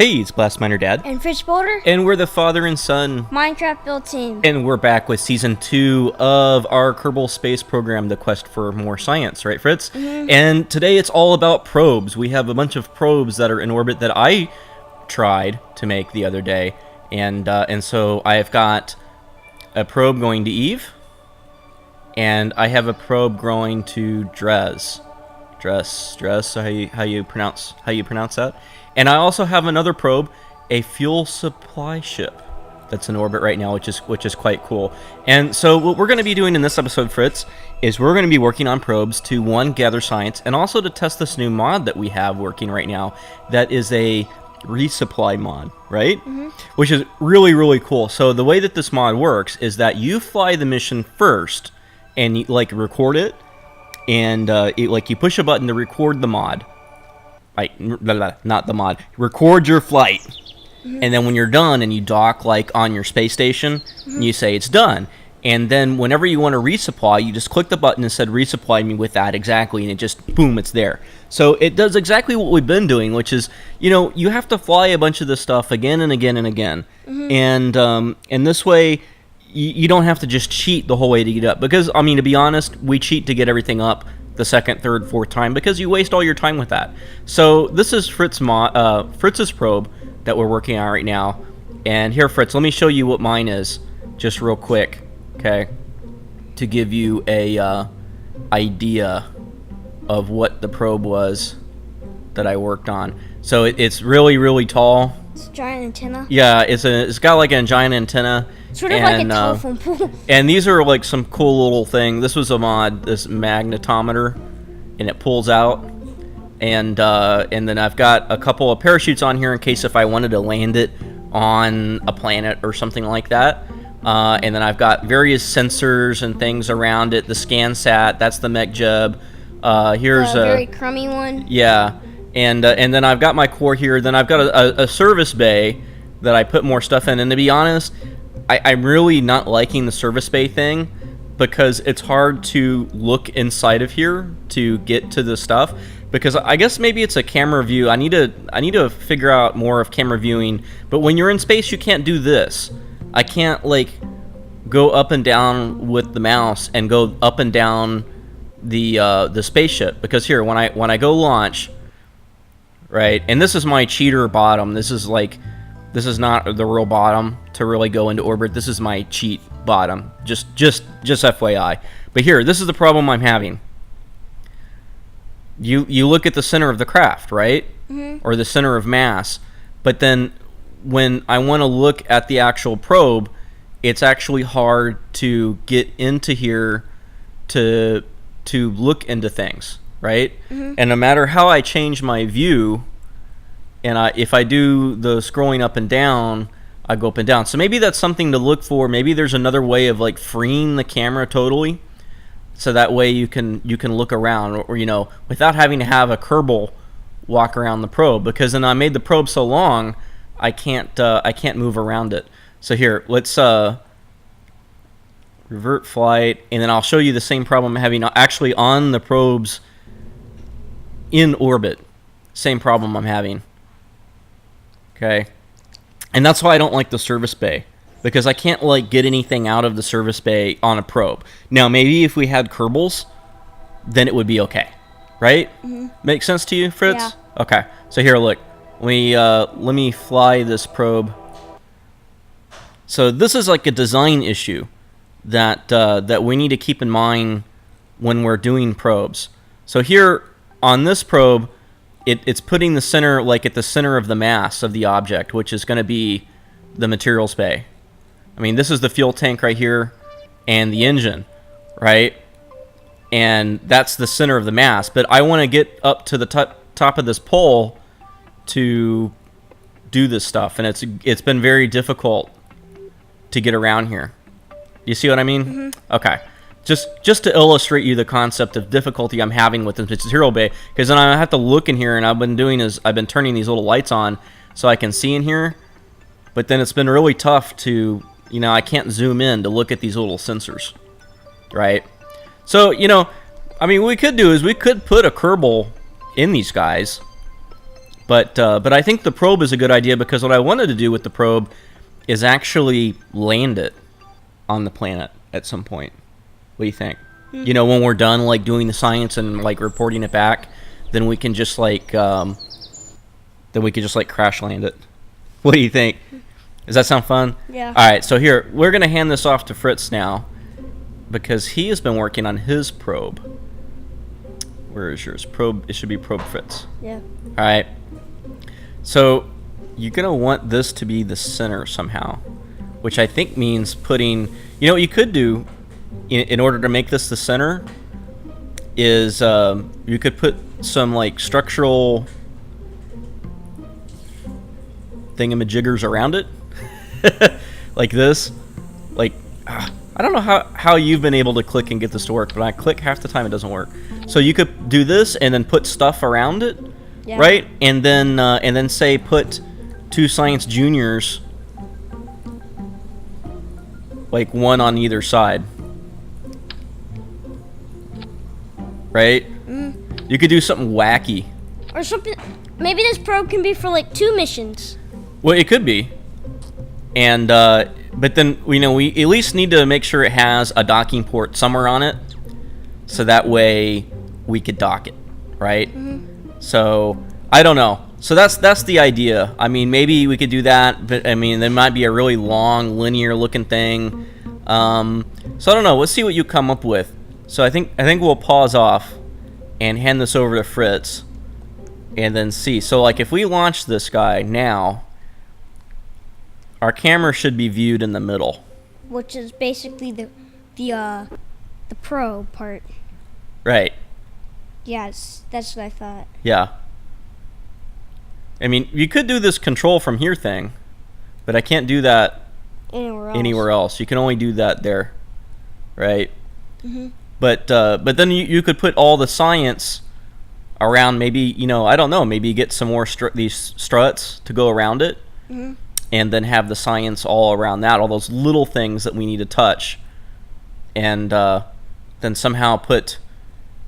Hey, it's Blast Miner Dad. And Fish Boulder. And we're the father and son Minecraft build team. And we're back with Season 2 of our Kerbal space program, The Quest for More Science, right, Fritz? And today it's all about probes. We have a bunch of probes that are in orbit that I tried to make the other day. And so I've got a probe going to Eve. And I have a probe going to Dres. Dres, how you pronounce that? And I also have another probe, a fuel supply ship that's in orbit right now, which is quite cool. And so what we're going to be doing in this episode, Fritz, is we're going to be working on probes to, one, gather science, and also to test this new mod that we have working right now that is a resupply mod, right? Which is really, really cool. So the way that this mod works is that you fly the mission first and you, record it, and you push a button to record the mod. Not the mod. Record your flight. And then when you're done and you dock on your space station, you say it's done. And then whenever you want to resupply, you just click the button and said resupply me with that exactly, and it just boom, it's there. So it does exactly what we've been doing, which is, you have to fly a bunch of this stuff again and again and again. And this way you don't have to just cheat the whole way to get up, because to be honest, we cheat to get everything up the second, third, fourth time because you waste all your time with that. So this is Fritz's probe that we're working on right now. And here, Fritz, let me show you what mine is just real quick, okay? To give you a idea of what the probe was that I worked on. So it's really, really tall. It's a giant antenna. Yeah, it's got like a giant antenna. Sort of like a telephone pole. And these are some cool little thing. This was a mod, this magnetometer, and it pulls out. And then I've got a couple of parachutes on here in case if I wanted to land it on a planet or something like that. And then I've got various sensors and things around it. The ScanSat, that's the MechJub. Here's a very crummy one. Yeah. And then I've got my core here. Then I've got a service bay that I put more stuff in. And to be honest, I'm really not liking the service bay thing because it's hard to look inside of here to get to the stuff. Because I guess maybe it's a camera view. I need to figure out more of camera viewing. But when you're in space, you can't do this. I can't go up and down with the mouse and go up and down the spaceship. Because here, when I go launch, right, and this is my cheater bottom. This is not the real bottom to really go into orbit. This is my cheat bottom. Just FYI. But here, this is the problem I'm having. You look at the center of the craft, right? Or the center of mass. But then when I want to look at the actual probe, it's actually hard to get into here to look into things, right? And no matter how I change my view, and if I do the scrolling up and down, I go up and down. So maybe that's something to look for. Maybe there's another way of freeing the camera totally, so that way you can look around, or without having to have a Kerbal walk around the probe. Because then I made the probe so long, I can't move around it. So here, let's revert flight, and then I'll show you the same problem I'm having actually on the probes in orbit. Same problem I'm having. Okay, and that's why I don't like the service bay, because I can't get anything out of the service bay on a probe. Now maybe if we had Kerbals, then it would be okay, right? Make sense to you, Fritz? Yeah. Okay, so here, look, let me fly this probe. So this is a design issue that we need to keep in mind when we're doing probes. So here on this probe, it's putting the center at the center of the mass of the object, which is going to be the materials bay. This is the fuel tank right here and the engine, right? And that's the center of the mass. But I want to get up to the top of this pole to do this stuff, and it's been very difficult to get around here. You see what I mean? Okay. Just to illustrate you the concept of difficulty I'm having with this material bay, because then I have to look in here, and I've been turning these little lights on so I can see in here, but then it's been really tough to, I can't zoom in to look at these little sensors, right? So, what we could do is we could put a Kerbal in these guys, But I think the probe is a good idea because what I wanted to do with the probe is actually land it on the planet at some point. What do you think? You know, when we're done like doing the science and like reporting it back, then we can just like crash land it. What do you think? Does that sound fun? Yeah. All right, so here we're gonna hand this off to Fritz now because he has been working on his probe. Where is yours? Probe. It should be probe Fritz. Yeah. All right. So you're gonna want this to be the center somehow, which I think means putting. You know what you could do in order to make this the center is you could put some like structural thingamajiggers around it, like this. Like I don't know how you've been able to click and get this to work, but when I click half the time it doesn't work. So you could do this and then put stuff around it. Yeah. Right, and then say put 2 science juniors, like one on either side. Right? You could do something wacky. Or something. Maybe this probe can be for like 2 missions. Well, it could be. And but then we at least need to make sure it has a docking port somewhere on it, so that way we could dock it, right? So I don't know. So that's the idea. I mean, maybe we could do that, but I mean, there might be a really long, linear-looking thing. So I don't know. Let's see what you come up with. So I think we'll pause off and hand this over to Fritz, and then see. So like, if we launch this guy now, our camera should be viewed in the middle, Which is basically the probe part. right? Yes, that's what I thought. Yeah. I mean, you could do this control from here thing, but I can't do that Anywhere else. You can only do that there, right? But then you could put all the science around. Maybe I don't know. Maybe get some more these struts to go around it, and then have the science all around that. All those little things that we need to touch, and then somehow put.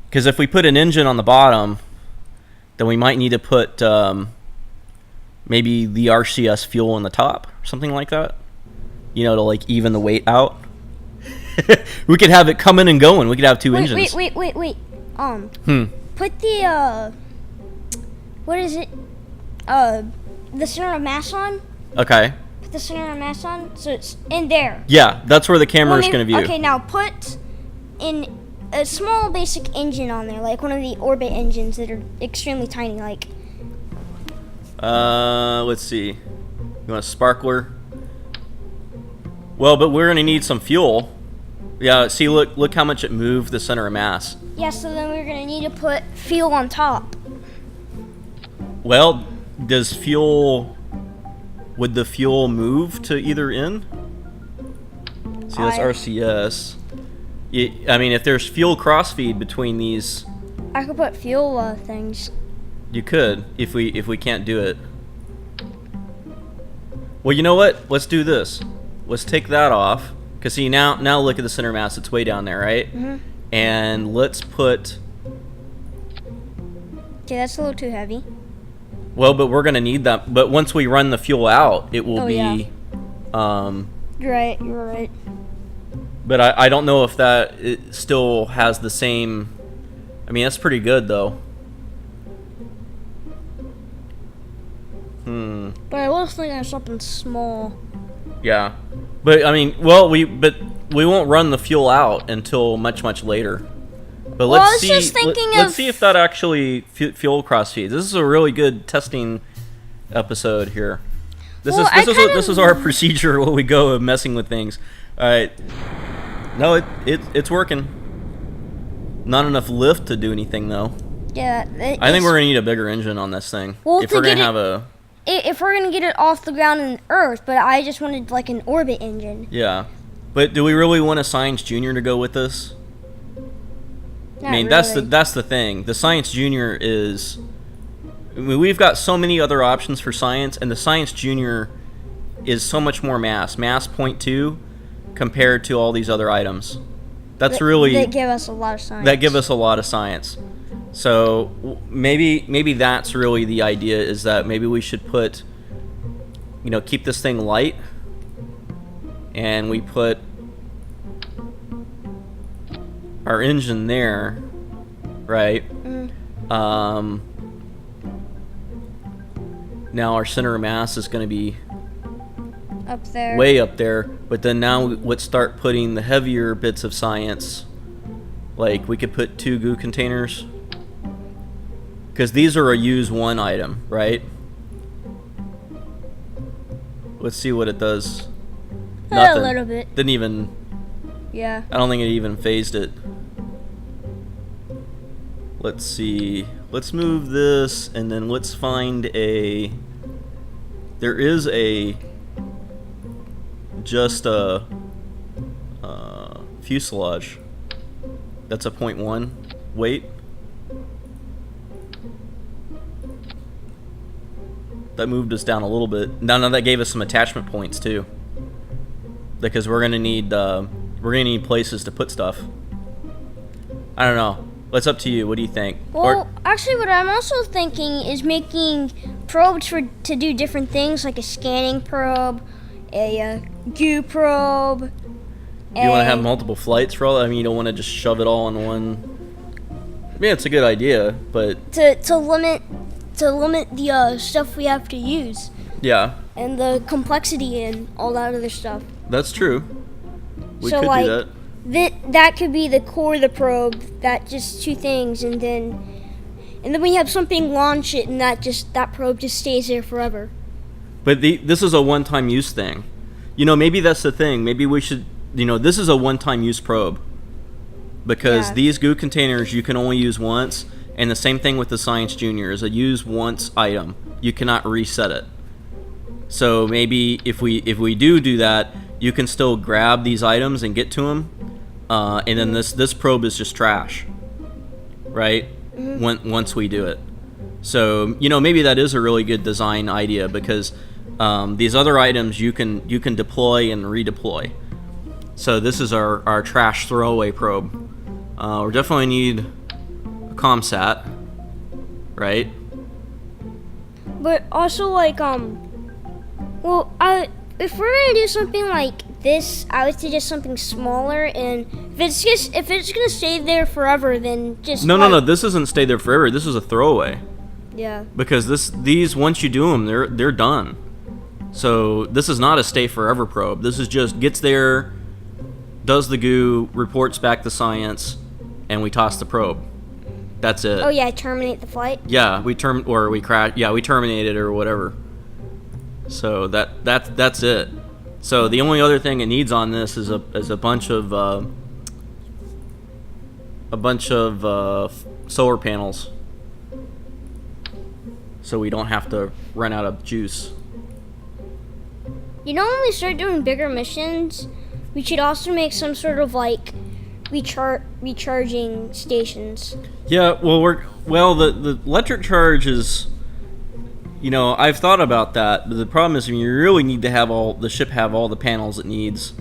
Because if we put an engine on the bottom, then we might need to put maybe the RCS fuel on the top, or something like that. To like even the weight out. We could have it coming and going. We could have 2 engines. Wait. Put the what is it? The center of mass on. Okay. Put the center of mass on, so it's in there. Yeah, that's where the camera is going to view. Okay, now put in a small basic engine on there, like one of the orbit engines that are extremely tiny, like. Let's see. You want a sparkler? Well, but we're going to need some fuel. Yeah, see, look how much it moved the center of mass. Yeah, so then we're going to need to put fuel on top. Well, would the fuel move to either end? See, that's RCS. I mean, if there's fuel crossfeed between these, I could put fuel things. you could if we can't do it. Well, you know what? Let's do this. Let's take that off. Because see, now look at the center mass. It's way down there, right? And let's put. Okay, that's a little too heavy. Well, but we're gonna need that. But once we run the fuel out, it will be. Yeah. You're right. But I don't know if it still has the same. I mean, that's pretty good though. But I was thinking of something small. Yeah, but I mean, well, we won't run the fuel out until much later. But let's see. Let's see if that actually fuel crossfeeds. This is a really good testing episode here. This is our procedure where we go of messing with things. All right. No, it's working. Not enough lift to do anything though. Yeah. I think we're gonna need a bigger engine on this thing if we're gonna have a. If we're gonna get it off the ground in Earth, but I just wanted like an orbit engine. Yeah, but do we really want a Science Junior to go with this? Not I mean, really. that's the thing. The Science Junior is. I mean, we've got so many other options for science, and the Science Junior is so much more mass 0.2, compared to all these other items. That give us a lot of science. So maybe that's really the idea, is that maybe we should put, keep this thing light, and we put our engine there, right? Now our center of mass is going to be Up there. way up there, but then now let's start putting the heavier bits of science. Like we could put 2 goo containers, because these are a use 1 item, right? Let's see what it does. A little bit. Didn't even. Yeah. I don't think it even phased it. Let's see. Let's move this, and then let's find a. There is just a fuselage. That's a 0.1 weight. That moved us down a little bit. Now that gave us some attachment points too, because we're gonna need places to put stuff. I don't know. It's up to you. What do you think? Well, actually, what I'm also thinking is making probes to do different things, like a scanning probe, a goo probe. You want to have multiple flights for all that? I mean, you don't want to just shove it all in one. I mean, it's a good idea, but to limit the stuff we have to use. Yeah. And the complexity and all that other stuff. That's true. We so could like, do that. That could be the core of the probe. That just 2 things, and then we have something launch it, and that probe just stays there forever. But this is a one-time use thing. Maybe that's the thing. Maybe we should. This is a one-time use probe, because these goo containers you can only use once, and the same thing with the Science Junior is a use once item. You cannot reset it. So maybe if we do that, you can still grab these items and get to them, and then this probe is just trash, right? Once we do it. So maybe that is a really good design idea, because these other items you can deploy and redeploy. So this is our trash throwaway probe. We definitely need a ComSat, right? But also like if we're gonna do something like this, I would suggest something smaller. And if it's gonna stay there forever, then just no. This isn't stay there forever. This is a throwaway. Yeah. Because these once you do them, they're done. So this is not a stay forever probe. This is just gets there, does the goo, reports back the science, and we toss the probe. That's it. Oh yeah, terminate the flight. Yeah, we crash. Yeah, we terminate it or whatever. So that's it. So the only other thing it needs on this is a bunch of solar panels, so we don't have to run out of juice. When we start doing bigger missions, we should also make some sort of like recharging stations. Yeah, the electric charge is, I've thought about that, but the problem is you really need to have the ship have all the panels it needs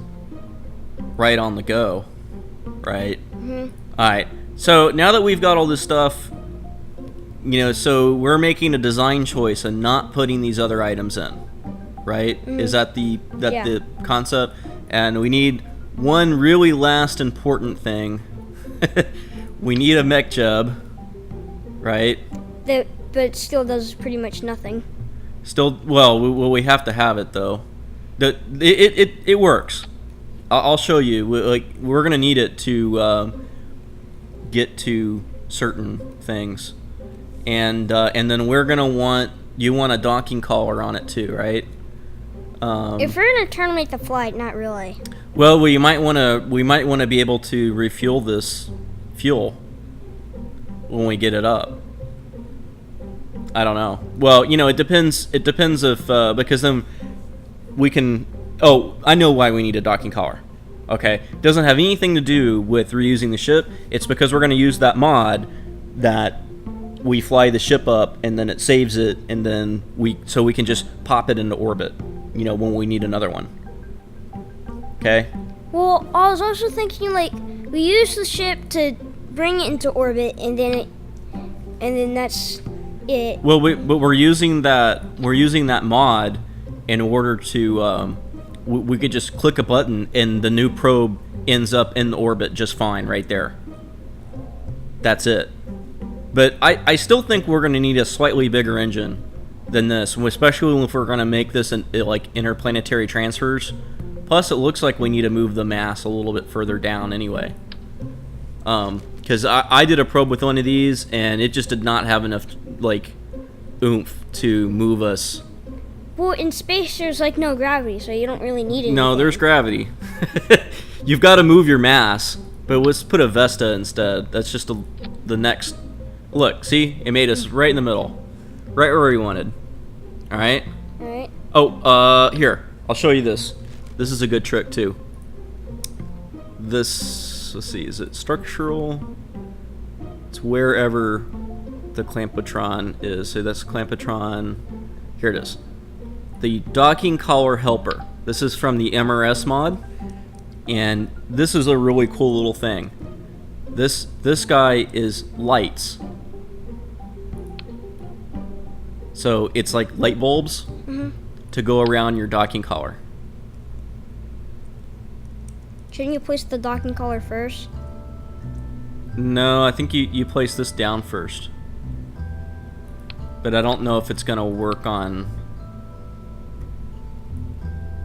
right on the go, right? Mm-hmm. All right. So now that we've got all this stuff, so we're making a design choice and not putting these other items in, right? Mm-hmm. Is that the concept? And we need one really last important thing. We need a mech jub, right? But it still does pretty much nothing. We have to have it though. It works. I'll show you. We're gonna need it to get to certain things, and then we're gonna want a docking collar on it too, right? If we're gonna terminate the flight, not really. Well, we might want to be able to refuel this fuel when we get it up. I don't know. Well, it depends. It depends if because then we can. Oh, I know why we need a docking collar. Okay, it doesn't have anything to do with reusing the ship. It's because we're going to use that mod that we fly the ship up and then it saves it, and then we can just pop it into orbit. When we need another one. Okay. Well, I was also thinking we use the ship to bring it into orbit, and then and then that's it. Well, but we're using that mod in order to we could just click a button and the new probe ends up in the orbit just fine right there. That's it. But I still think we're going to need a slightly bigger engine than this, especially if we're going to make this like interplanetary transfers. Plus, it looks like we need to move the mass a little bit further down anyway. Because I did a probe with one of these, and it just did not have enough like oomph to move us. Well, in space, there's like no gravity, so you don't really need anything. No, there's gravity. You've got to move your mass, but let's put a Vesta instead. That's just the next. Look, see, it made us right in the middle, right where we wanted. All right. All right. Oh, here, I'll show you this. This is a good trick too. This, let's see, is it structural? It's wherever the clampotron is. So that's clampotron. Here it is. The docking collar helper. This is from the MRS mod, and this is a really cool little thing. This guy is lights. So it's like light bulbs to go around your docking collar. Shouldn't you place the docking collar first? No, I think you place this down first. But I don't know if it's gonna work on,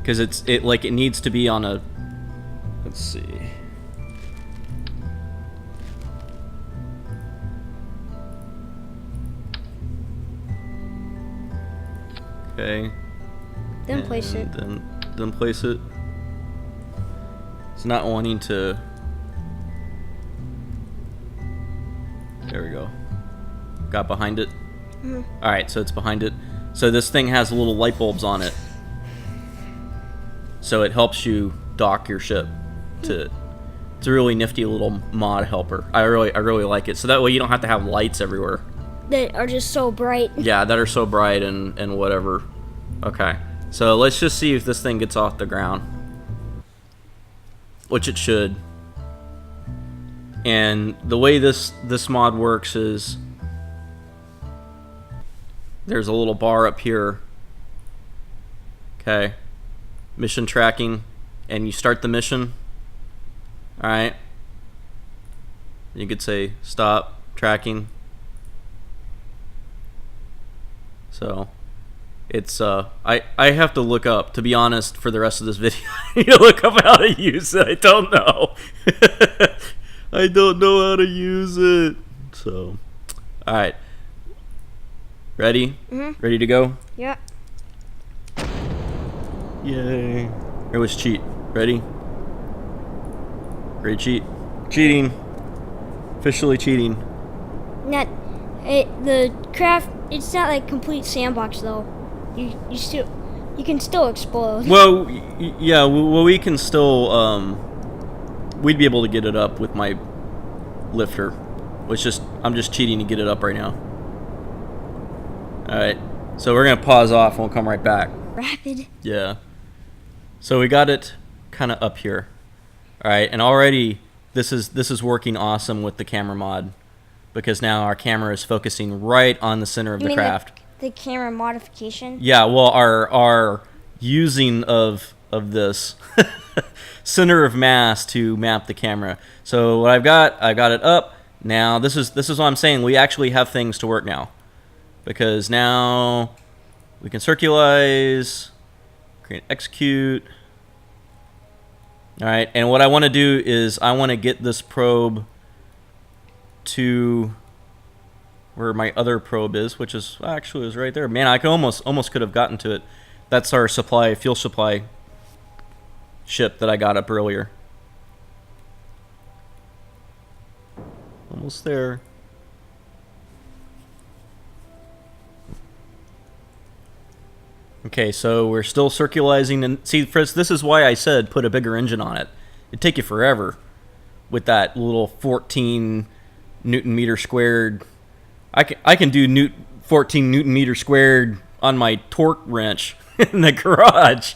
because it needs to be on a, let's see. Okay. Then place it. Then place it. It's not wanting to. There we go. Got behind it. All right, so it's behind it. So this thing has little light bulbs on it. So it helps you dock your ship. It's a really nifty little mod helper. I really like it. So that way you don't have to have lights everywhere. That are just so bright. Yeah, that are so bright and whatever. Okay, so let's just see if this thing gets off the ground, which it should. And the way this mod works is there's a little bar up here. Okay, mission tracking, and you start the mission. All right, you could say stop tracking. So it's I have to look up, to be honest, for the rest of this video. I need to look up how to use it. I don't know. I don't know how to use it. So, all right. Ready? Ready to go? Yeah. Yay. Here was cheat. Ready? Great cheat. Cheating. Officially cheating. The craft, it's not like complete sandbox though. You can still explode. Well, yeah. Well, we can still. We'd be able to get it up with my lifter. I'm just cheating to get it up right now. All right. So we're gonna pause off and we'll come right back. Rapid. Yeah. So we got it kind of up here. All right, and already this is working awesome with the camera mod, because now our camera is focusing right on the center of the craft. The camera modification? Yeah, well, our using of this center of mass to map the camera. So what I got it up. Now this is what I'm saying. We actually have things to work now, because now we can circularize, create, execute. All right, and what I want to do is I want to get this probe to where my other probe is, which is actually right there. Man, I could almost could have gotten to it. That's our fuel supply ship that I got up earlier. Almost there. Okay, so we're still circularizing, and see, Fritz, this is why I said put a bigger engine on it. It'd take you forever with that little 14 Newton meter squared. I can do 14 Newton meter squared on my torque wrench in the garage.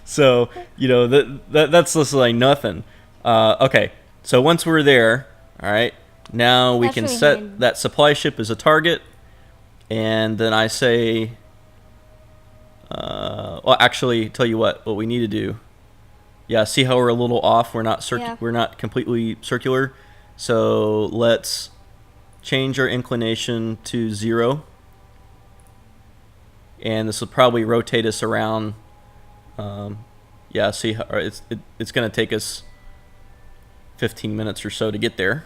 So, you know, that's just like nothing. Okay, so once we're there, all right, Now we That's can really set handy. that supply ship as a target, and then I say, well, actually, tell you what we need to do. Yeah, see how we're a little off? We're not Yeah. we're not completely circular. So let's change our inclination to 0, and this will probably rotate us around. Yeah, see how it's going to take us 15 minutes or so to get there.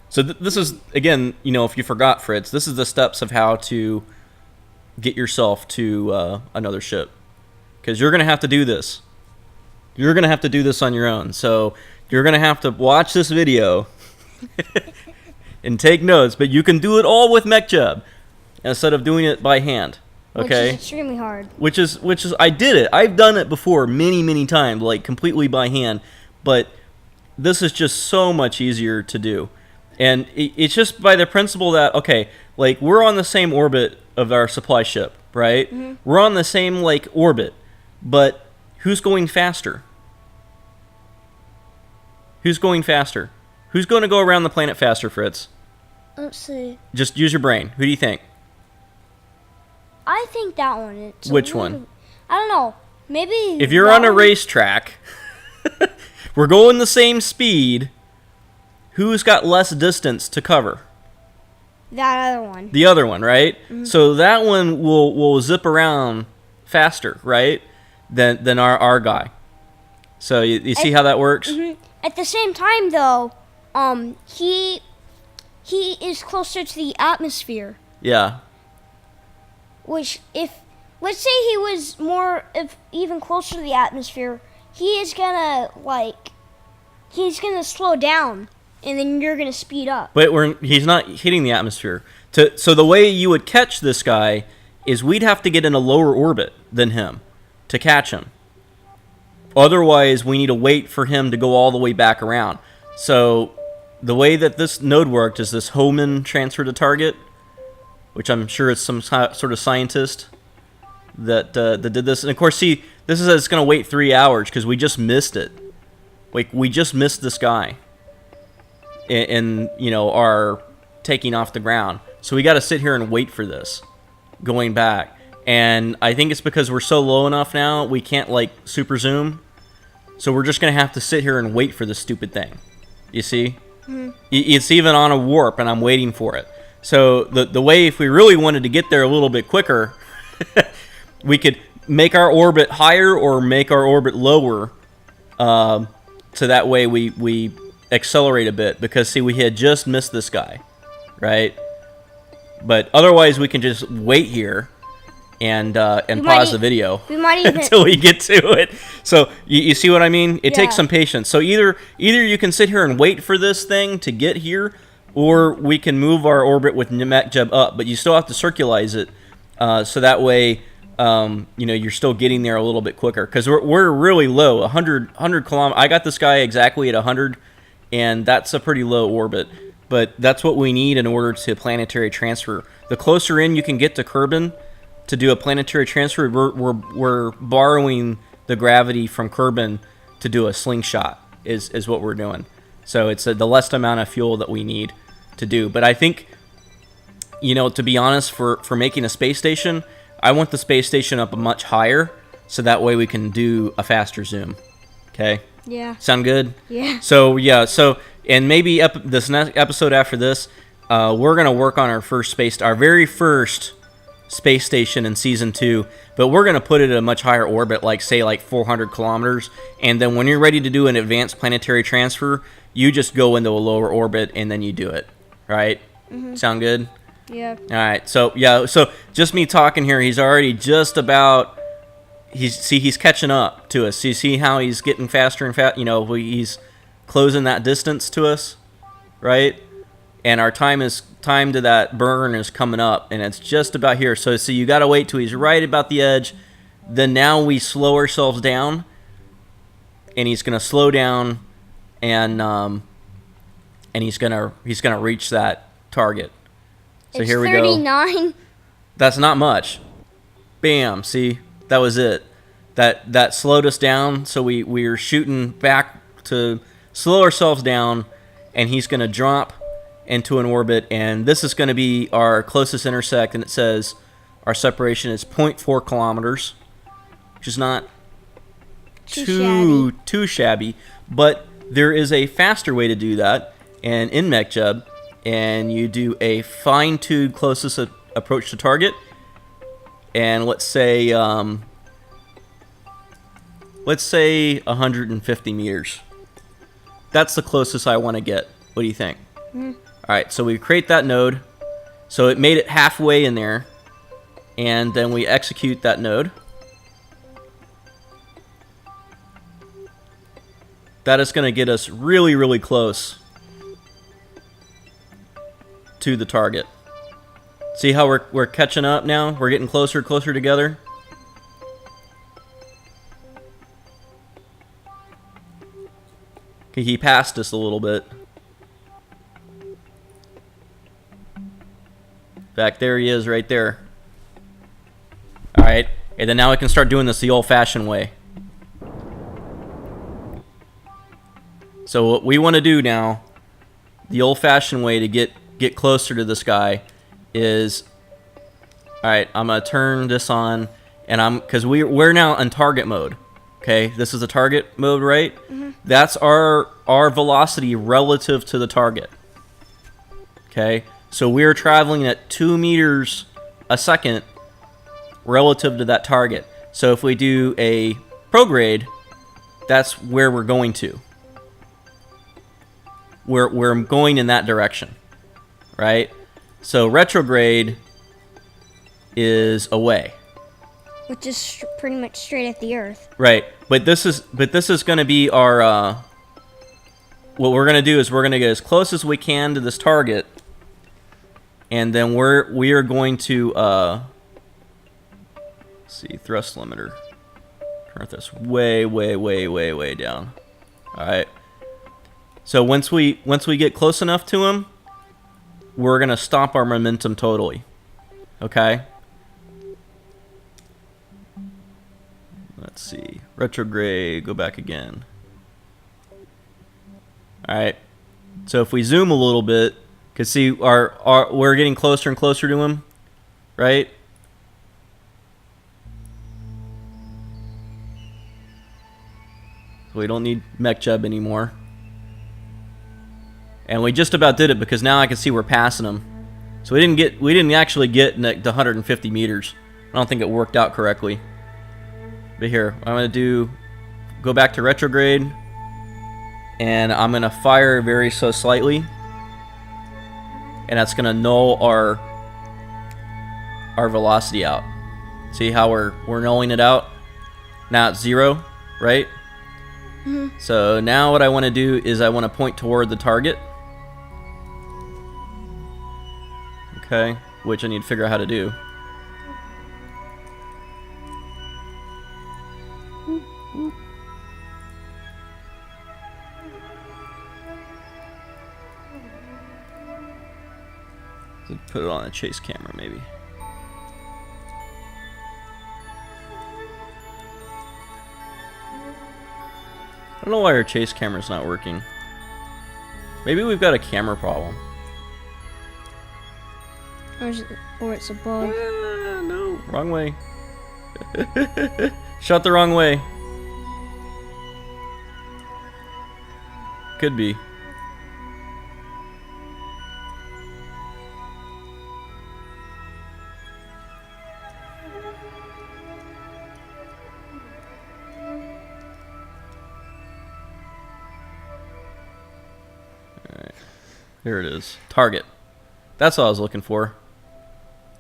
So this is, again, if you forgot, Fritz, this is the steps of how to get yourself to another ship, because you're going to have to do this. You're going to have to do this on your own. So you're going to have to watch this video and take notes, but you can do it all with MechJeb instead of doing it by hand. Okay? Which is extremely hard. Which is I did it. I've done it before many times, like completely by hand, but this is just so much easier to do. And it's just by the principle that, okay, like we're on the same orbit of our supply ship, right? Mm-hmm. We're on the same like orbit, but who's going faster? Who's going faster? Who's going to go around the planet faster, Fritz? Let's see. Just use your brain. Who do you think? I think that one. It's Which one? I don't know. Maybe if you're on a racetrack, we're going the same speed. Who's got less distance to cover? That other one. The other one, right? Mm-hmm. So that one will zip around faster, right? Than our guy. So you see how that works? Mm-hmm. At the same time, though, he is closer to the atmosphere. Yeah. Which, if let's say he was even closer to the atmosphere, he's gonna slow down, and then you're gonna speed up. But he's not hitting the atmosphere. So the way you would catch this guy is we'd have to get in a lower orbit than him to catch him. Otherwise, we need to wait for him to go all the way back around. So the way that this node worked is this Hohmann transfer to target, which I'm sure it's some sort of scientist that did this. And of course, see, this is it's going to wait 3 hours because we just missed it. Like, we just missed this guy in our taking off the ground. So we got to sit here and wait for this going back. And I think it's because we're so low enough now, we can't, like, super zoom. So we're just going to have to sit here and wait for this stupid thing. You see? Mm-hmm. It's even on a warp, and I'm waiting for it. So the way, if we really wanted to get there a little bit quicker, we could make our orbit higher or make our orbit lower, so that way we accelerate a bit. Because, see, we had just missed this guy, right? But otherwise, we can just wait here and pause the video until we get to it. So you see what I mean? It takes some patience. So either you can sit here and wait for this thing to get here, or we can move our orbit with MechJeb up. But you still have to circularize it, so that way you're still getting there a little bit quicker. Because we're really low, 100 kilometers. I got this guy exactly at 100, and that's a pretty low orbit. But that's what we need in order to planetary transfer. The closer in you can get to Kerbal to do a planetary transfer, we're borrowing the gravity from Kerbal to do a slingshot is what we're doing. So it's the less amount of fuel that we need to do. But I think, to be honest, for making a space station, I want the space station up much higher, so that way we can do a faster zoom. Okay? Yeah. Sound good? Yeah. So and maybe this next episode after this, we're gonna work on our very first space station in season 2, but we're gonna put it at a much higher orbit, like 400 kilometers. And then when you're ready to do an advanced planetary transfer, you just go into a lower orbit and then you do it. Right? Mm-hmm. Sound good? Yeah. All right. So just me talking here. He's already just about. He's catching up to us. You see how he's getting faster and fast. He's closing that distance to us, right? And our time to that burn is coming up, and it's just about here. So you got to wait till he's right about the edge. Then now we slow ourselves down, and he's gonna slow down, and he's gonna reach that target. So it's here we 39. go. That's not much. Bam. See. That was it. That slowed us down, so we were shooting back to slow ourselves down, and he's going to drop, into an orbit, and this is going to be our closest intersect, and it says our separation is 0.4 kilometers, which is not too shabby, but there is a faster way to do that, and in MechJeb, and you do a fine-tuned closest approach to target, and let's say 150 meters. That's the closest I want to get. What do you think? All right, so we create that node. So it made it halfway in there, and then we execute that node. That is going to get us really, really close to the target. See how we're catching up now? We're getting closer and closer together. Okay, he passed us a little bit. Back there he is, right there. Alright, and then now I can start doing this the old-fashioned way. So what we want to do now, the old-fashioned way to get closer to this guy is, alright, I'm going to turn this on, and because we're now on target mode. Okay, this is the target mode, right? That's our velocity relative to the target. Okay, so we're traveling at 2 meters a second relative to that target. So if we do a prograde, that's where we're going to. We're going in that direction, right? So retrograde is away. Which is pretty much straight at the Earth. Right, but this is going to be our. What we're going to do is we're going to get as close as we can to this target, and then we are going to let's see, thrust limiter. Turn this way down. All right. So once we get close enough to him, we're going to stop our momentum totally. Okay. Let's see. Retrograde. Go back again. Alright. So if we zoom a little bit, because see, we're getting closer and closer to him. Right? So we don't need MechJeb anymore. And we just about did it because now I can see we're passing him. So we didn't actually get to 150 meters. I don't think it worked out correctly. But here, I'm going to go back to retrograde, and I'm going to fire very so slightly, and that's going to null our velocity out. See how we're nulling it out? Now it's 0, right? So now what I want to do is I want to point toward the target. Okay, which I need to figure out how to do. Put it on a chase camera, maybe. I don't know why our chase camera's not working. Maybe we've got a camera problem. Or it's a bug. No, wrong way. Shot the wrong way. Could be. Here it is. Target. That's what I was looking for.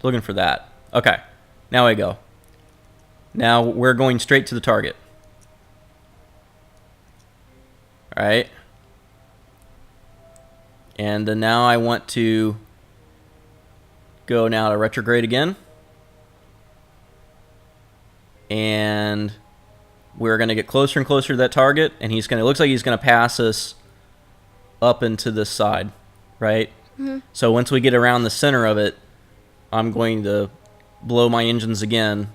Looking for that. Okay. Now I go. Now we're going straight to the target. Alright. And then now I want to go now to retrograde again. And we're going to get closer and closer to that target. And it looks like he's going to pass us up into this side. Right? So once we get around the center of it, I'm going to blow my engines again.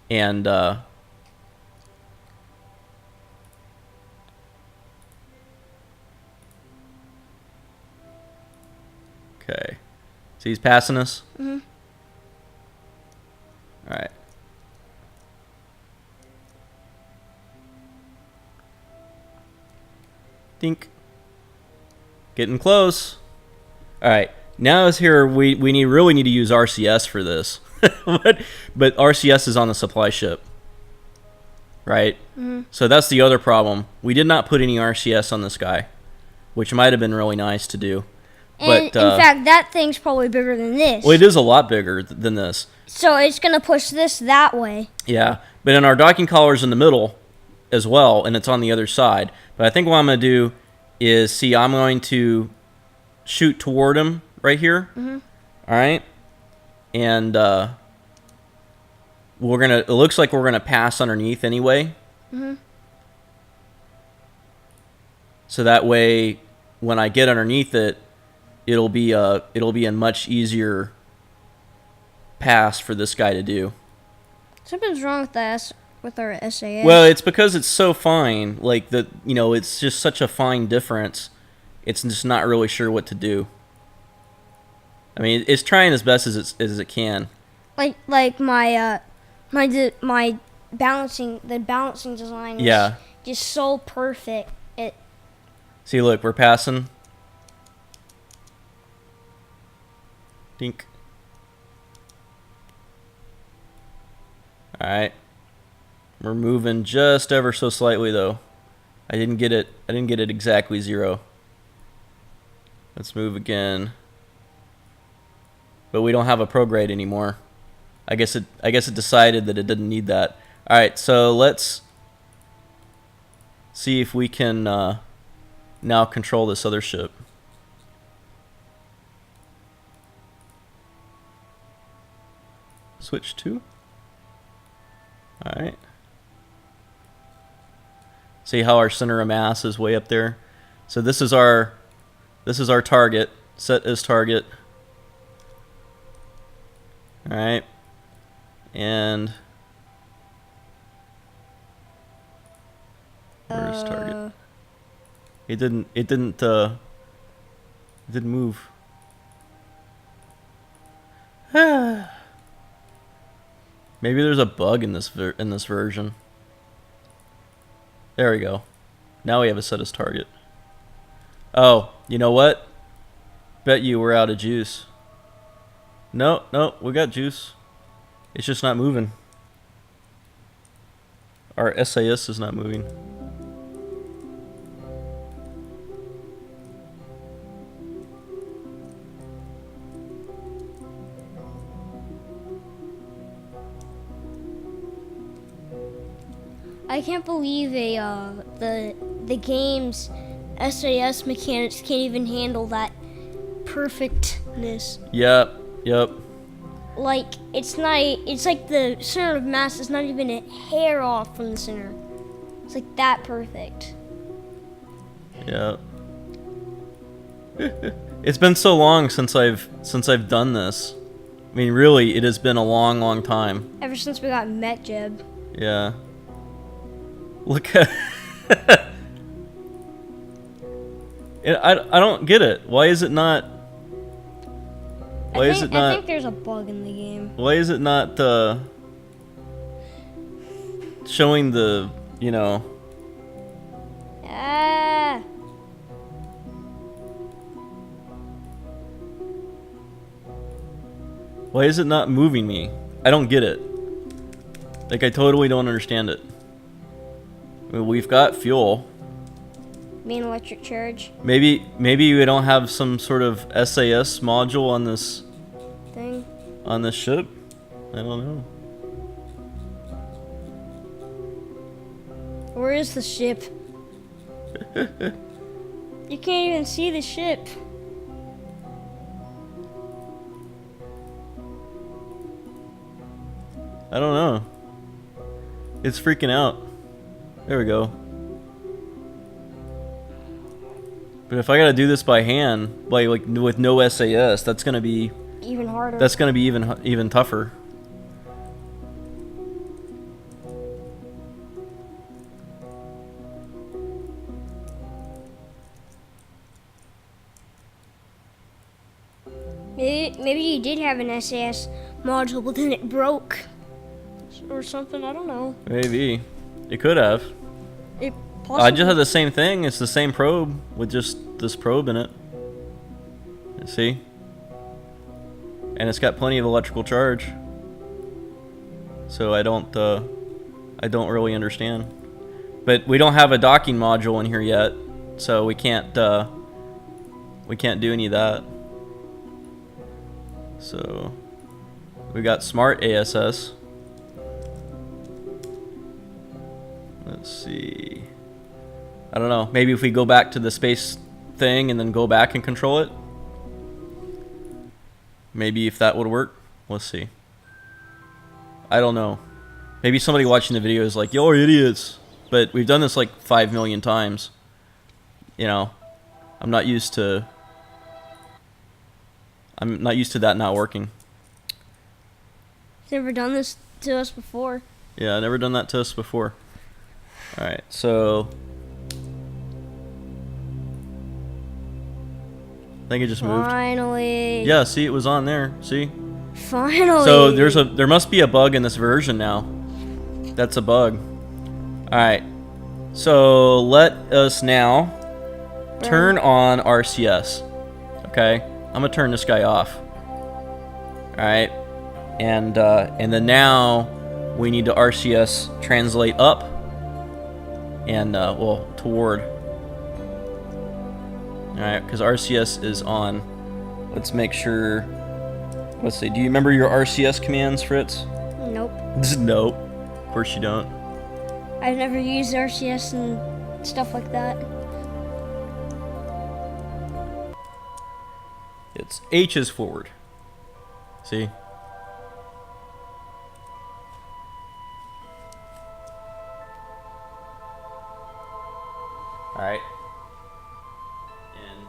And So he's passing us? Mm-hmm. Alright. Think. Getting close. Alright. Now is here we really need to use RCS for this. but RCS is on the supply ship. Right? Mm-hmm. So that's the other problem. We did not put any RCS on this guy, which might have been really nice to do. And But in fact, that thing's probably bigger than this. well, it is a lot bigger than this. So it's gonna push this that way. Yeah, but then our docking collar's in the middle as well, and it's on the other side. But I think what I'm going to do is, see, I'm going to shoot toward him right here. Mm-hmm. All right? And we're going to, it looks like we're going to pass underneath anyway. Mm-hmm. So that way, when I get underneath it, it'll be a much easier pass for this guy to do. Something's wrong with with our SAS. Well, it's because it's so fine. Like it's just such a fine difference. It's just not really sure what to do. I mean, it's trying as best as it can. Like my balancing design is just so perfect. See, look, we're passing. Dink. All right. We're moving just ever so slightly though. I didn't get it exactly 0. Let's move again. But we don't have a prograde anymore. I guess it decided that it didn't need that. All right, so let's see if we can now control this other ship. Switch to. All right. See how our center of mass is way up there? So this is our target. Set as target. All right. And where's target? It didn't move. Maybe there's a bug in this version. There we go. Now we have a set as target. Oh, you know what? Bet you we're out of juice. No, we got juice. It's just not moving. Our SAS is not moving. I can't believe the game's SAS mechanics can't even handle that perfectness. Yep. Like it's like the center of mass is not even a hair off from the center. It's like that perfect. Yeah. It's been so long since I've done this. I mean, really, it has been a long time. Ever since we got MetJeb. Yeah. Look at. I don't get it. Why is it not? I think there's a bug in the game. Why is it not showing the Ah. Why is it not moving me? I don't get it. Like, I totally don't understand it. I mean, we've got fuel. Main electric charge. Maybe we don't have some sort of SAS module on this thing. On this ship. I don't know. Where is the ship? You can't even see the ship. I don't know. It's freaking out. There we go. But if I gotta do this by hand, like with no SAS, that's gonna be even harder. That's gonna be even tougher. Maybe you did have an SAS module, but then it broke. Or something, I don't know. Maybe. It could have. It I possibly... just had the same thing. It's the same probe with just this probe in it. See? And it's got plenty of electrical charge. So I don't really understand. But we don't have a docking module in here yet, so we can't do any of that. So we got smart ASS. Let's see. I don't know. Maybe if we go back to the space thing and then go back and control it. Maybe if that would work. Let's see. I don't know. Maybe somebody watching the video is like, "Y'all are idiots." But we've done this like 5 million times. You know, I'm not used to that not working. Never done this to us before. Yeah, never done that to us before. Alright, so I think it just moved. Finally. Yeah, see, it was on there. See? Finally. So there must be a bug in this version now. That's a bug. Alright. So let us now turn on RCS. Okay? I'm gonna turn this guy off. Alright. And then now we need to RCS translate up and well, toward. Alright, because RCS is on. Let's make sure. Let's see. Do you remember your RCS commands, Fritz? Nope. Nope. Of course you don't. I've never used RCS and stuff like that. It's H is forward. See? Alright. And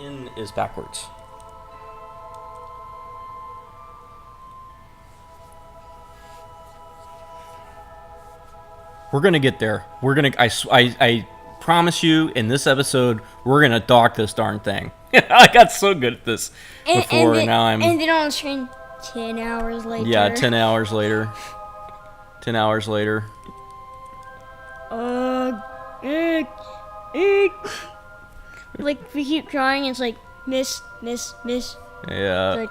in is backwards. We're gonna get there. We're gonna. I promise you, in this episode, we're gonna dock this darn thing. I got so good at this before, and now I'm. And then on the screen, 10 hours later. Yeah, 10 hours later. 10 hours later. Like we keep trying, it's like miss. Yeah. It's like.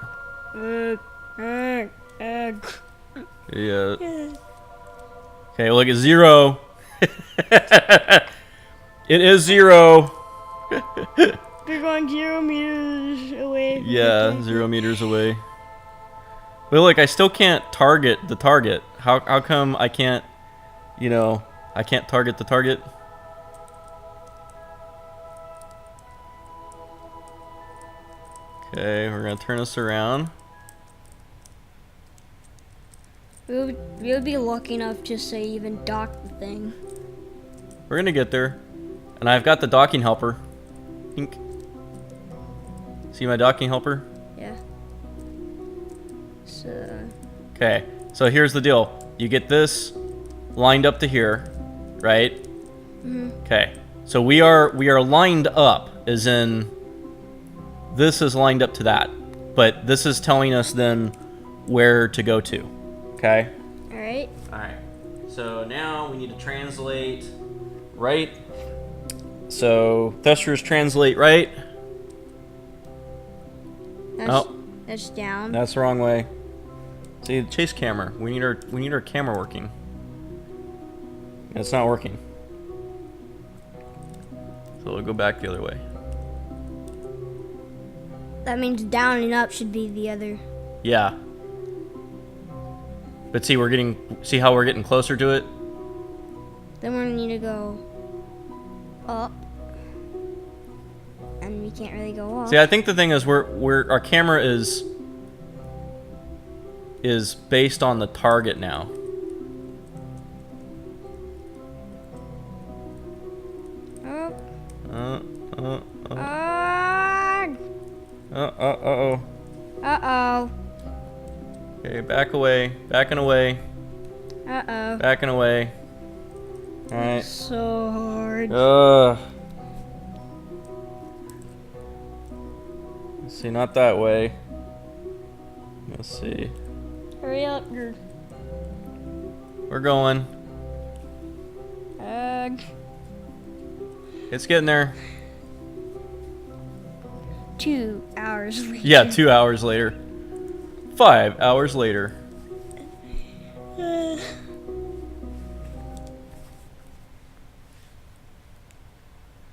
Yeah. Okay, look at 0. It is 0. We're going 0 meters away. Yeah, 0 meters away. But look, I still can't target the target. How come I can't, I can't target the target? Okay, we're gonna turn this around. We would be lucky enough to say even dock the thing. We're gonna get there. And I've got the docking helper. Pink. See my docking helper? Yeah. So. Okay, so here's the deal. You get this lined up to here, right? Mm-hmm. Okay, so we are lined up, as in this is lined up to that, but this is telling us then where to go to. Okay. All right. All right. So now we need to translate right. So thrusters translate right. That's down. That's the wrong way. See, the chase camera. We need our camera working. It's not working. So we'll go back the other way. That means down and up should be the other. Yeah. But see, see how we're getting closer to it? Then we need to go up. And we can't really go up. See, I think the thing is our camera is based on the target now. Uh-oh. Uh-oh. Okay, back away. Backing away. Uh-oh. Backing away. Alright. So hard. Let's see, not that way. Let's see. Hurry up, We're going. It's getting there. 2 hours later. Yeah, 2 hours later. 5 hours later.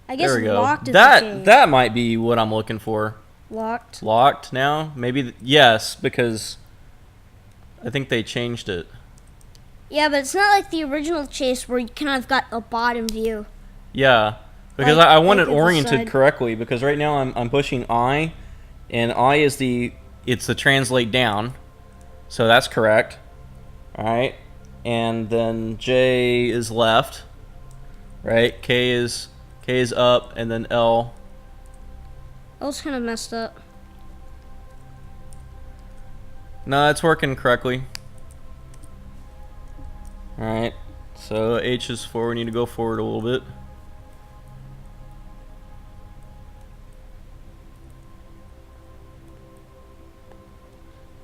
I guess There we go. locked is That might be what I'm looking for. locked. Locked now? Maybe yes, because I think they changed it. Yeah, but it's not like the original Chase where you kind of got a bottom view. Yeah, because Like- I want like it at the oriented side. correctly. Because right now I'm pushing I, and I is the translate down, so that's correct. All right, and then J is left, right? K is up, and then L. That was kind of messed up. No, it's working correctly. All right, so H is forward. We need to go forward a little bit.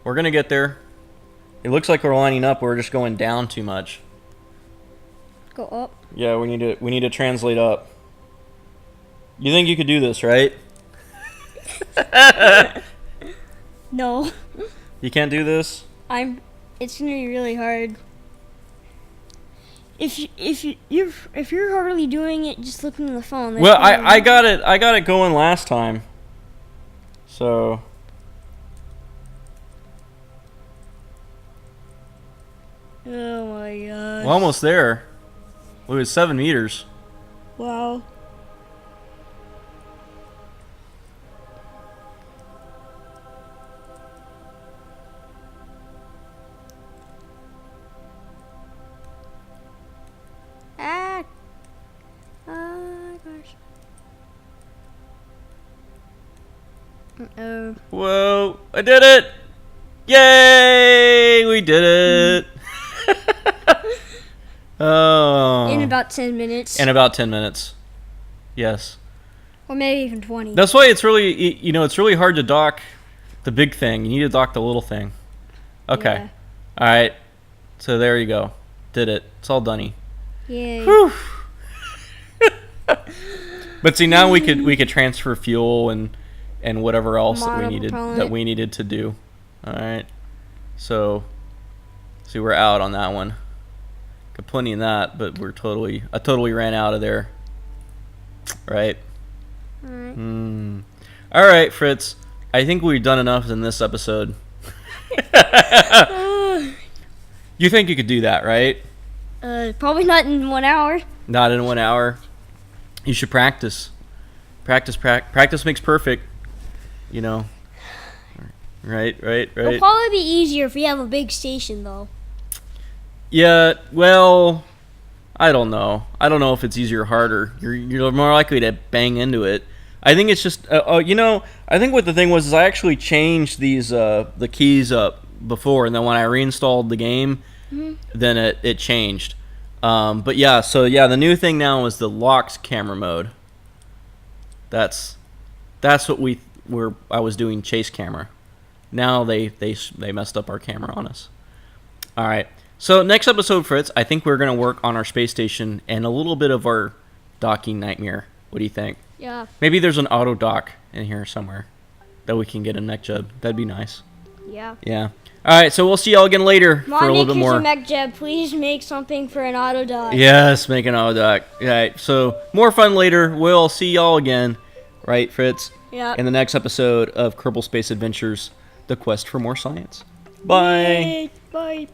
We're gonna get there. It looks like we're lining up. We're just going down too much. Go up. Yeah, we need to translate up. You think you could do this, right? No. You can't do this? It's gonna be really hard. If you're hardly doing it, just looking at the phone. Well, I got it going last time. So Oh my gosh. we're almost there. Look, it's 7 meters. Wow. Ah. Oh gosh. Uh-oh. Whoa! I did it! Yay! We did it! Oh. In about 10 minutes. In about 10 minutes. Yes. Or maybe even 20. That's why it's really, it's really hard to dock the big thing. You need to dock the little thing. Okay. Yeah. All right. So there you go. Did it. It's all done. Yay. Whew. But see, now we could transfer fuel and whatever else that we needed to do. All right. So see, we're out on that one. Got plenty in that, but I totally ran out of there. Right. All right. All right, Fritz. I think we've done enough in this episode. You think you could do that, right? Probably not in 1 hour. Not in 1 hour. You should practice. Practice makes perfect. You know. Right. It'll probably be easier if we have a big station, though. Yeah. Well, I don't know. I don't know if it's easier or harder. You're more likely to bang into it. I think it's just. I think what the thing was is I actually changed these the keys up before, and then when I reinstalled the game, then it changed. But yeah, the new thing now is the locked camera mode. That's what I was doing chase camera. Now they messed up our camera on us. All right. So next episode, Fritz, I think we're gonna work on our space station and a little bit of our docking nightmare. What do you think? Yeah. Maybe there's an auto dock in here somewhere that we can get a neck jub. That'd be nice. Yeah. Yeah. All right. So we'll see y'all again later for a little bit more. Mech Jeb, please make something for an auto dock. Yes, make an auto dock. All right. So more fun later. We'll see y'all again, right, Fritz? Yeah. In the next episode of Kerbal Space Adventures: The Quest for More Science. Bye. Bye.